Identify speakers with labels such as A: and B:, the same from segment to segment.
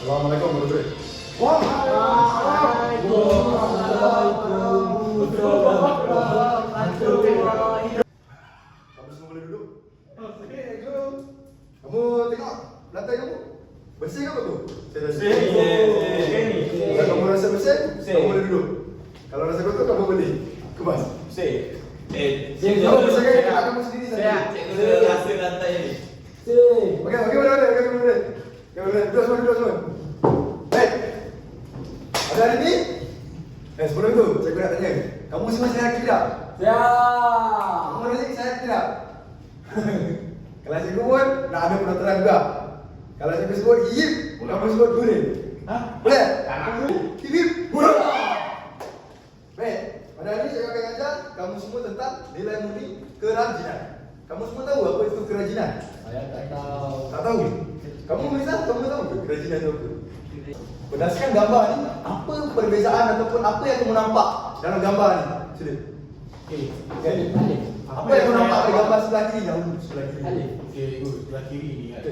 A: Assalamualaikum warahmatullahi
B: Waalaikumsalam.
A: Kamu semua boleh duduk? Kamu tengok lantai kamu? Bersih ke betul? Saya rasa kalau kamu rasa bersih, kamu boleh duduk. Kalau rasa kotor, kamu boleh kebas. Kamu bersihkan tempat kamu sendiri saja.
C: Rasa lantai ni.
A: Okey, boleh. Duduk semua. Baik. Ada hari ni? Sebelum tu, saya nak tanya. Kamu semua sihat tidak? Kamu rasa sihat tidak? Kalau saya pun nak ada peraturan juga. Kalau saya sebut hip, kamu sebut boleh. Boleh? Hip. Baik. Pada hari ini saya akan ajar kamu semua tentang nilai murni kerajinan. Kamu semua tahu apa itu kerajinan?
B: Saya tak tahu.
A: Tak tahu? Kamu Mirza, kamu tahu ke kerajinan itu apa? Berdasarkan gambar ni, apa perbezaan ataupun apa yang kamu nampak dalam gambar ni? Sila. Apa yang kamu nampak pada gambar sebelah kiri dahulu? Sebelah kiri.
D: Okey, good. Sebelah kiri ni kan.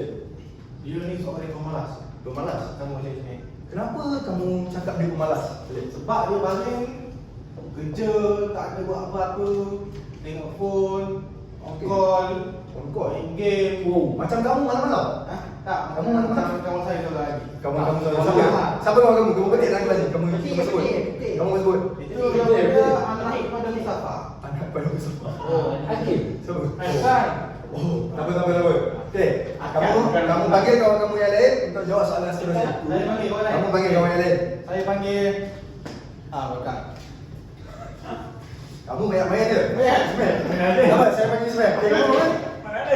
D: Dia ni seorang yang pemalas.
A: Pemalas.
D: Kamu macam ni.
A: Kenapa kamu cakap dia pemalas?
D: Sebab dia baring kerja, tak ada buat apa-apa, tengok phone,
A: Okey.
D: on call, main game.
A: Macam kamu malam-malam?
D: Tak,
A: Kamu mana?
D: kawan saya tu lagi.
A: Kamu
D: Kawan.
A: siapa kamu? Kamu petik lagi lagi. Kamu sebut. Kamu sebut.
D: Itu dia anak pada Mustafa.
A: Anak pada Mustafa.
B: Hakim.
A: Siapa?
D: Kan?
A: Nama. Okey. Kamu panggil kawan kamu yang lain untuk jawab soalan seterusnya.
D: Saya panggil kawan lain.
A: Kamu panggil kawan yang lain.
D: Saya panggil bukan.
A: Kamu banyak main je.
D: Ismail.
A: Apa? Saya panggil Ismail. Okey, kamu kan?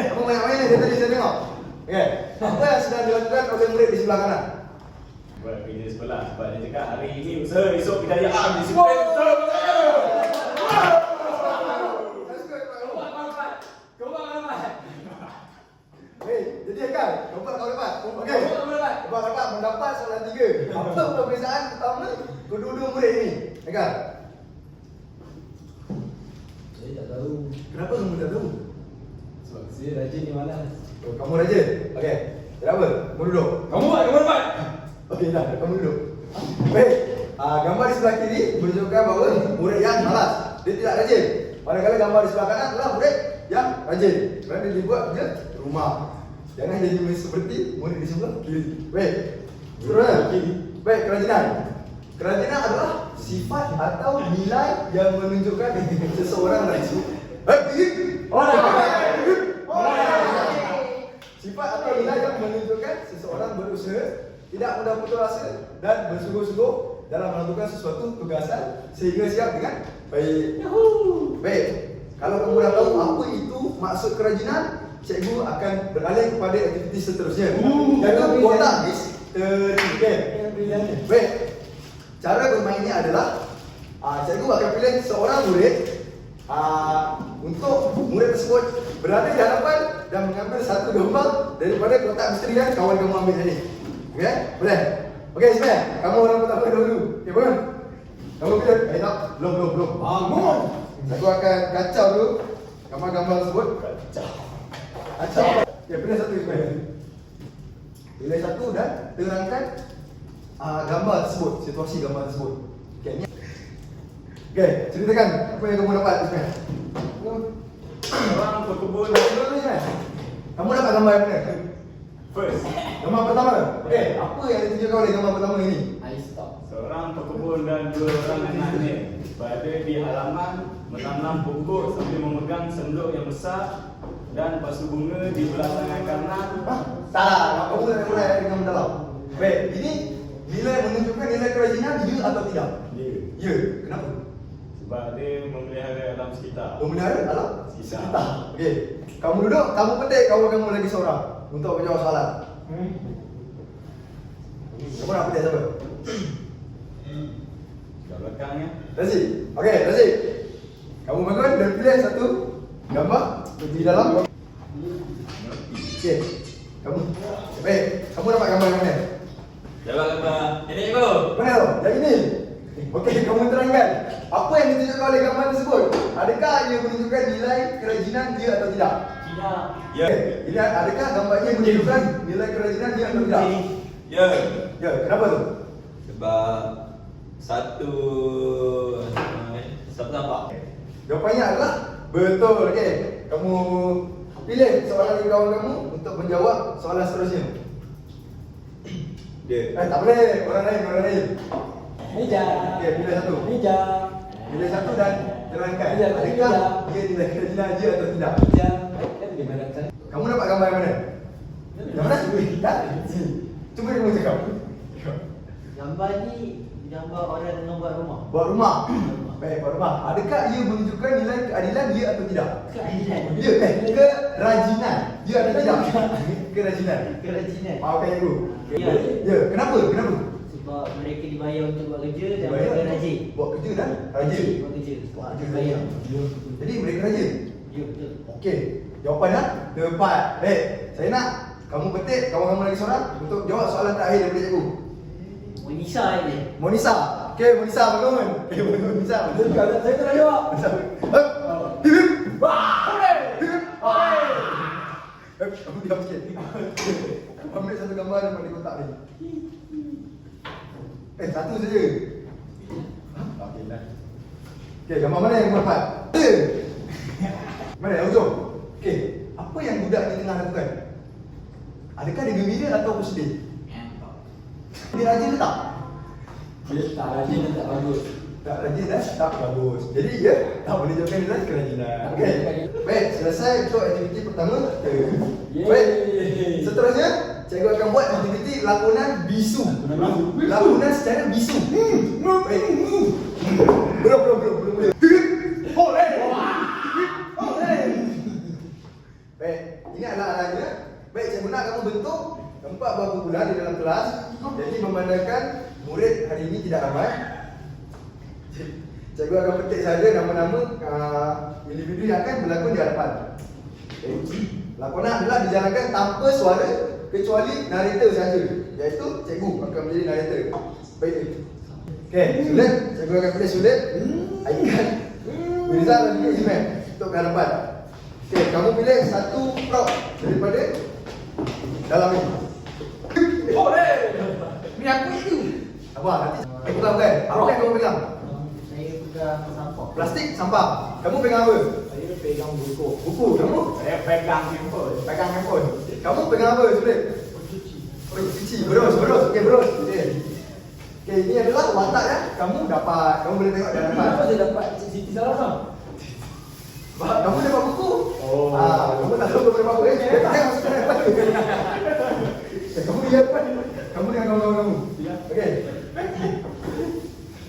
A: Kamu banyak main je tadi saya tengok. Okey. Apa yang sedang dilakukan oleh murid di sebelah kanan?
C: Buat kerja sebelah sebab dia cakap hari ini usaha esok kejayaan di sini.
A: Jadi kan, dapat kau dapat. Okey. Dapat mendapat soalan 3. Apa perbezaan utama kedua-dua murid ni? Kan?
B: Saya tak tahu.
A: Kenapa kamu tak tahu?
B: Sebab saya rajin ni malas.
A: Oh, kamu rajin. Okey. Kenapa? Kamu duduk.
C: Kamu buat.
A: Okey dah, kamu duduk. Baik. Gambar di sebelah kiri menunjukkan bahawa murid yang malas, dia tidak rajin. Manakala gambar di sebelah kanan adalah murid yang rajin. Kerana dia buat kerja rumah. Jangan jadi seperti murid di sebelah kiri. Baik. Seterusnya. Baik, kerajinan. Kerajinan adalah sifat atau nilai yang menunjukkan seseorang rajin. Sifat atau nilai yang menunjukkan seseorang berusaha, tidak mudah putus asa dan bersungguh-sungguh dalam melakukan sesuatu tugasan sehingga siap dengan baik. Baik. Kalau kamu dah tahu apa itu maksud kerajinan, cikgu akan beralih kepada aktiviti seterusnya. Iaitu kotak misteri. Okey. Baik. Cara bermainnya adalah cikgu akan pilih seorang murid untuk murid tersebut berada di hadapan dan mengambil satu gambar daripada kotak misteri yang kawan kamu ambil tadi. Okey? Boleh? Okey, Ismail, kamu orang pertama dahulu. Okey, bangun. Kamu pilih. Tak, belum. Bangun. Aku akan kacau dulu gambar-gambar tersebut. Kacau. Okey, pilih satu Ismail. Pilih satu dan terangkan gambar tersebut, situasi gambar tersebut. Okey, ni. Okey, ceritakan apa yang kamu dapat Ismail.
C: Orang berkebun.
A: Kamu dapat gambar yang mana?
C: First,
A: Gambar pertama. Okey, apa yang ditunjukkan oleh gambar pertama ini?
B: I stop.
C: seorang pekebun dan 2 orang anaknya berada di halaman menanam pokok sambil memegang sendok yang besar dan pasu bunga di belah tangan kanan.
A: Salah, kamu tak boleh dengan mendalam. Baik, ini nilai menunjukkan nilai kerajinan ya atau tidak?
C: Ya,
A: Ya, kenapa?
C: sebab dia memelihara alam sekitar.
A: Memelihara alam
C: Sekitar.
A: sekitar. Okey. Kamu duduk, kamu petik kawan kamu lagi seorang untuk menjawab soalan. Kamu nak petik siapa?
C: Kat belakangnya.
A: Razi. Okey, Razi. Kamu bangun dan pilih satu gambar di dalam. Okey. Kamu. Baik, kamu dapat gambar yang mana?
C: Jawab gambar. Ini ibu.
A: Mana tu? Yang ini. Okey, kamu terangkan. Apa yang ditunjukkan oleh gambar tersebut? Adakah ia menunjukkan nilai kerajinan dia atau tidak?
C: Ya.
A: Ini adakah gambarnya menunjukkan nilai kerajinan dia atau tidak?
C: Ya.
A: Ya, kenapa tu?
C: Sebab satu nampak.
A: Jawapannya adalah betul. Okey. Kamu pilih soalan dari kawan kamu untuk menjawab soalan seterusnya.
C: Dia.
A: Tak boleh. Orang lain.
B: Meja.
A: Okey, pilih satu.
B: Meja.
A: Pilih satu dan terangkan.
B: Meja,
A: Adakah
B: meja.
A: dia nilai kerajinan je atau tidak?
B: Meja. Kan di mana kan?
A: Kamu dapat gambar yang mana? Yang mana? Tak? Cuba kamu cakap.
E: Gambar ni gambar orang yang buat rumah.
A: Buat rumah. Baik, buat rumah. Adakah ia menunjukkan nilai keadilan dia atau tidak?
E: Keadilan.
A: Ya, kerajinan. Ya atau tidak? Kerajinan.
E: Kerajinan.
A: Maafkan ibu.
E: Ya.
A: Ya, kenapa?
E: Sebab mereka dibayar untuk buat kerja dan
A: Dibayar
E: mereka rajin.
A: buat kerja dan rajin.
E: Buat kerja.
A: Buat kerja
E: Dibayar.
A: Jadi mereka rajin.
E: Ya betul.
A: Okey, jawapannya tepat. Baik, saya nak kamu petik kawan-kawan lagi seorang untuk jawab soalan terakhir daripada cikgu.
E: Monisa ni.
A: Monisa. Okey, Monisa bangun. Okey, Monisa.
B: Saya tak nak jawab.
A: Monisa. Kamu diam sikit. Ambil satu gambar daripada di kotak ni. Satu saja. Okey dah. Okey, gambar mana yang dapat? Mana yang hujung? Okey, apa yang budak ni tengah lakukan? Adakah dia gembira atau bersedih? Dia rajin ke tak?
B: Dia tak rajin dan tak bagus.
A: Tak rajin dan tak bagus. Jadi dia tak boleh jawabkan nilai kerajinan. Okey. Baik, selesai untuk aktiviti pertama. Baik. Seterusnya, cikgu akan buat aktiviti lakonan bisu. Lakonan secara bisu. Baik. Belum. Boleh. Baik, ini adalah alatnya. Baik, cikgu nak kamu bentuk 4 buah kumpulan di dalam kelas. Jadi memandangkan murid hari ini tidak ramai, cikgu akan petik saja nama-nama individu yang akan berlakon di hadapan. Lakonan adalah dijalankan tanpa suara kecuali narrator saja, iaitu cikgu akan menjadi narrator. Baik. Okey, sulit. Cikgu akan pilih sulit. Aikan, Mirza dan juga Ismail untuk ke hadapan. Okey, kamu pilih satu prop daripada dalam ini. Boleh. Ni aku itu. Apa? Nanti bukan. Apa yang kamu pegang?
E: Saya pegang sampah.
A: Plastik, sampah. Kamu pegang apa?
B: Saya pegang buku.
A: Buku. Kamu?
C: Saya pegang handphone.
A: Pegang handphone. Kamu pegang apa? Sulit. Oh, cuci. Berus. Okey, berus. Okey, ini adalah watak ya. Kamu boleh tengok di hadapan.
B: Kenapa saya dapat Siti Salam?
A: Kamu dapat buku.
B: Oh.
A: Kamu tak tahu kamu dapat apa? Saya masukkan hadapan. Kamu di hadapan. Kamu dengan kawan-kawan kamu. Okey.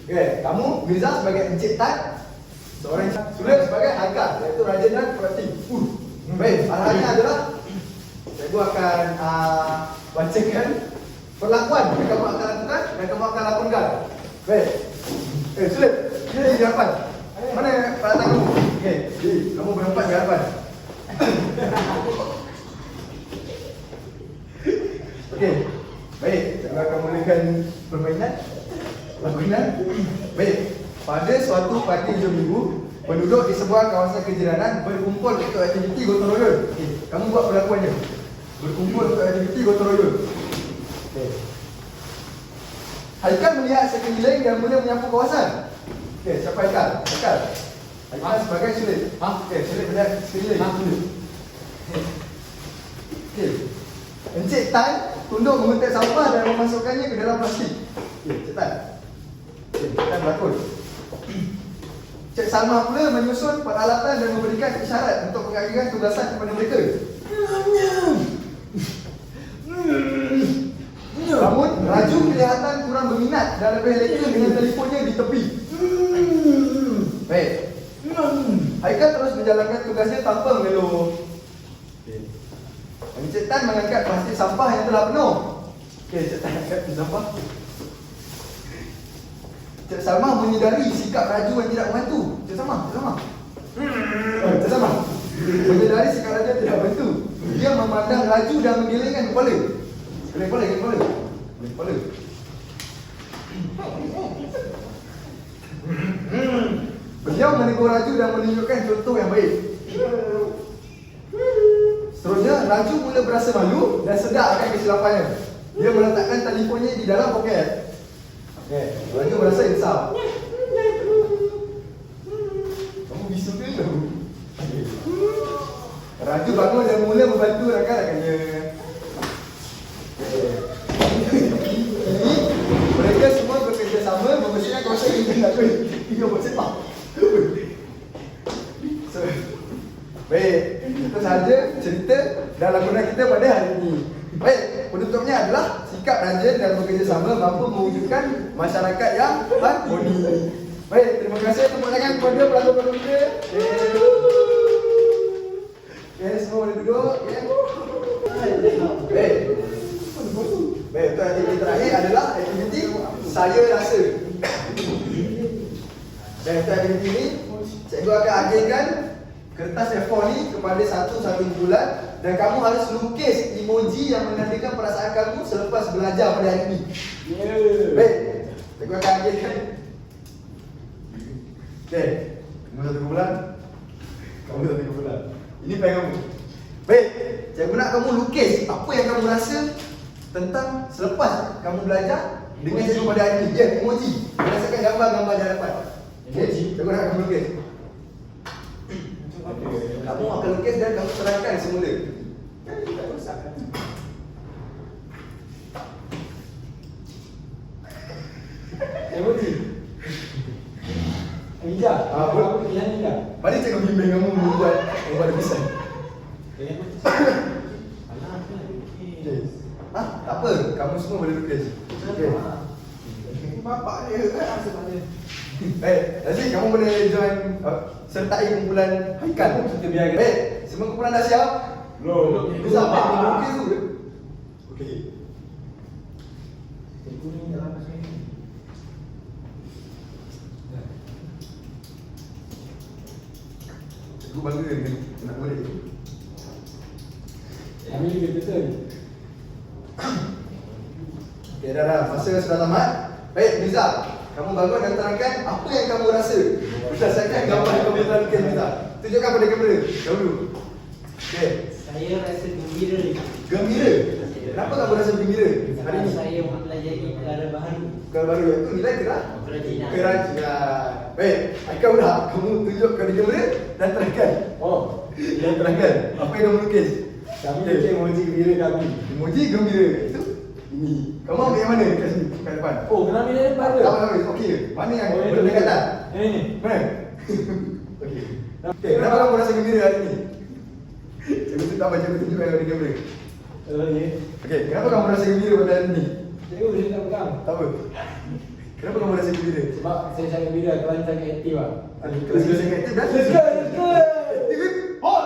A: Okey, kamu Mirza sebagai Encik Tan, seorang Sulit sebagai Haikal, iaitu rajin dan proaktif. Baik, arahannya adalah cikgu akan bacakan perlakuan yang kamu akan lakukan dan kamu akan lakonkan. Baik. Sulit. Dia di hadapan. Mana peralatan kamu? Okey, kamu berempat di hadapan. Okey. Baik, cikgu akan mulakan permainan. Lakonan. Baik. Pada suatu pagi hujung minggu, penduduk di sebuah kawasan kejiranan berkumpul untuk aktiviti gotong royong. Okey, kamu buat perlakuannya. Berkumpul untuk aktiviti gotong royong. Okey. Haikal melihat sekeliling dan mula menyapu kawasan. Okey, siapa Haikal? Haikal sebagai Sulit. Okey, Sulit melihat sekeliling. Okey. Encik Tan tunduk menguntit sampah dan memasukkannya ke dalam plastik. Okey, Encik Tan. Okey, Encik Tan berlakon. Cik Salma pula menyusun peralatan dan memberikan isyarat untuk pengakhiran tugasan kepada mereka. Namun, Raju kelihatan kurang berminat dan lebih leka dengan telefonnya di tepi. Baik. Haikal terus menjalankan tugasnya tanpa mengeluh. Encik Tan mengangkat plastik sampah yang telah penuh. Okey, Encik Tan angkat plastik sampah. Cik Salma menyedari sikap Raju yang tidak membantu. Cik Salma. Cik Salma menyedari sikap Raju yang tidak membantu. Dia memandang Raju dan menggelengkan kepala. Kepala. Beliau menegur Raju dan menunjukkan contoh yang baik. Seterusnya, Raju mula berasa malu dan sedar akan kesilapannya. Dia meletakkan telefonnya di dalam poket. Okey, Raju merasa insaf. Kamu bisu ke tu? Raju bangun dan mula membantu rakan-rakannya. Ini mereka semua bekerjasama membersihkan kawasan ini. Tak boleh. Tiga buat sepak. So, baik, itu sahaja cerita dan lakonan kita pada hari ini. Baik, penutupnya adalah sikap rajin dan bekerjasama mampu mewujudkan masyarakat yang harmoni. Baik, terima kasih tepuk tangan kepada pelakon-pelakon kita. Okey, semua boleh duduk. Okay. Baik. Baik, untuk aktiviti terakhir adalah aktiviti saya rasa. Dan untuk aktiviti ini, cikgu akan agihkan kertas A4 ni kepada satu bulan dan kamu harus lukis emoji yang menandakan perasaan kamu selepas belajar pada hari ini. Baik, cikgu akan agihkan. Okey, kamu 1 bulan. Kamu 1 bulan. Ini pen kamu. Baik, cikgu nak kamu lukis apa yang kamu rasa tentang selepas kamu belajar dengan cikgu pada hari ini. Ya, emoji. Berdasarkan gambar-gambar yang dapat. Emoji, cikgu nak kamu lukis. Kamu akan lukis dan kamu serahkan semula.
B: Emoji. Ija. Apa pilihan Ija?
A: Mari cikgu bimbing kamu membuat lukisan. Okey. Tak apa, kamu semua boleh lukis. Okey.
D: Bapak dia kan asal mana?
A: Baik, Razif, kamu boleh join sertai kumpulan Haikal.
B: Kita biarkan.
A: Baik, semua kumpulan dah siap?
C: Belum.
A: Bisa apa? Okey tu. Okey.
B: Cikgu ni dalam masa ini.
A: Cikgu bangga dengan anak murid.
B: Kami juga betul.
A: Okey, dah. Masa sudah tamat. Baik, Miza, kamu bangun dan terangkan apa yang kamu rasa berdasarkan gambar yang kamu telah lukis, Miza. Tunjukkan pada kamera dahulu. Okey.
E: Saya rasa gembira ni.
A: Gembira. Kenapa kamu rasa gembira hari ini?
E: Saya mempelajari perkara baru.
A: Perkara baru iaitu nilai
E: Kerajinan.
A: kerajinan. Baik, Haikal pula, kamu tunjuk pada kamera dan terangkan.
B: Oh,
A: Dan terangkan apa yang kamu lukis.
B: kami lukis emoji gembira kami.
A: Emoji gembira. Itu ini. Kamu ambil yang mana dekat sini? Dekat depan.
B: Oh, kenapa ni depan tu?
A: Tak apa, okey. Mana yang
B: Oh,
A: boleh dekat atas?
B: Ini.
A: Mana? Okey. Okey, kenapa kamu rasa gembira hari ini? Cikgu tu tak baca tunjukkan pada kamera.
B: Okey.
A: Okey, kenapa kamu rasa gembira pada hari ini?
B: Cikgu boleh tak pegang?
A: Tak apa. Kenapa kamu rasa gembira?
B: Sebab saya sangat gembira kerana sangat aktif lah.
A: Kelas kita sangat aktif dah.
B: Let's go, let's go.
A: Aktif. Oh,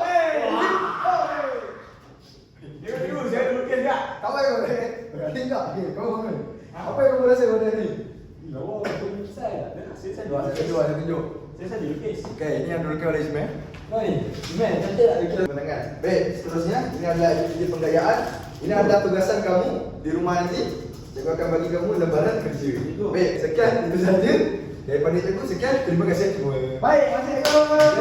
C: Cikgu, saya ada lukis tak?
A: tak payah. Aktif tak? Okey, kamu bangun. Apa yang kamu rasa pada hari ini?
B: Oh, itu besar.
C: Saya
A: Dua,
C: saja lukis.
A: ada tunjuk.
C: Saya saja lukis.
A: Okey, ini yang direkam oleh Ismail.
B: Oh ni, Iman, cantik tak lukis?
A: Mendengar. Baik, seterusnya ini adalah aktiviti penggayaan. Ini adalah tugasan kamu di rumah nanti. Cikgu akan bagi kamu lembaran kerja. Baik, sekian itu sahaja daripada cikgu. Sekian, terima kasih semua.
D: Baik, masih kawan.